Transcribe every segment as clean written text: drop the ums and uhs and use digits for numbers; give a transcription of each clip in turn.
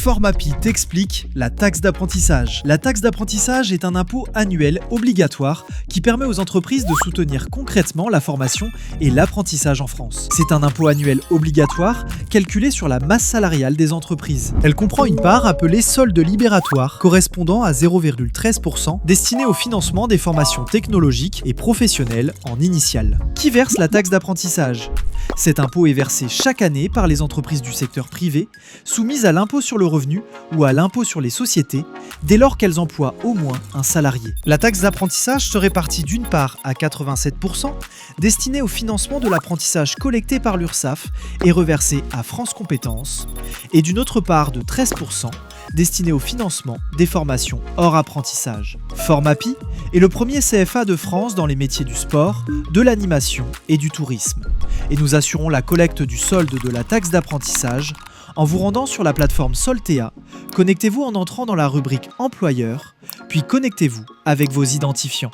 Formapi t'explique la taxe d'apprentissage. La taxe d'apprentissage est un impôt annuel obligatoire qui permet aux entreprises de soutenir concrètement la formation et l'apprentissage en France. C'est un impôt annuel obligatoire calculé sur la masse salariale des entreprises. Elle comprend une part appelée solde libératoire correspondant à 0,13% destinée au financement des formations technologiques et professionnelles en initiale. Qui verse la taxe d'apprentissage ? Cet impôt est versé chaque année par les entreprises du secteur privé, soumises à l'impôt sur le revenu ou à l'impôt sur les sociétés, dès lors qu'elles emploient au moins un salarié. La taxe d'apprentissage se répartit d'une part à 87%, destinée au financement de l'apprentissage collecté par l'URSSAF et reversée à France Compétences, et d'une autre part de 13%, destinée au financement des formations hors apprentissage. Formapi est le premier CFA de France dans les métiers du sport, de l'animation et du tourisme. Et nous assurons la collecte du solde de la taxe d'apprentissage en vous rendant sur la plateforme Soltea. Connectez-vous en entrant dans la rubrique Employeur, puis connectez-vous avec vos identifiants.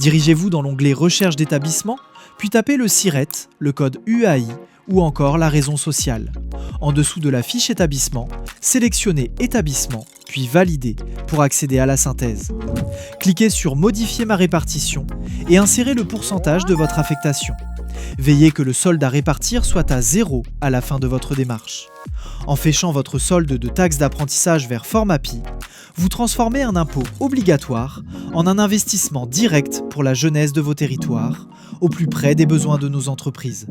Dirigez-vous dans l'onglet Recherche d'établissement, puis tapez le SIRET, le code UAI ou encore la raison sociale. En dessous de la fiche établissement, sélectionnez Établissement, puis Valider pour accéder à la synthèse. Cliquez sur Modifier ma répartition et insérez le pourcentage de votre affectation. Veillez que le solde à répartir soit à 0 à la fin de votre démarche. En fléchant votre solde de taxe d'apprentissage vers Formapi, vous transformez un impôt obligatoire en un investissement direct pour la jeunesse de vos territoires, au plus près des besoins de nos entreprises.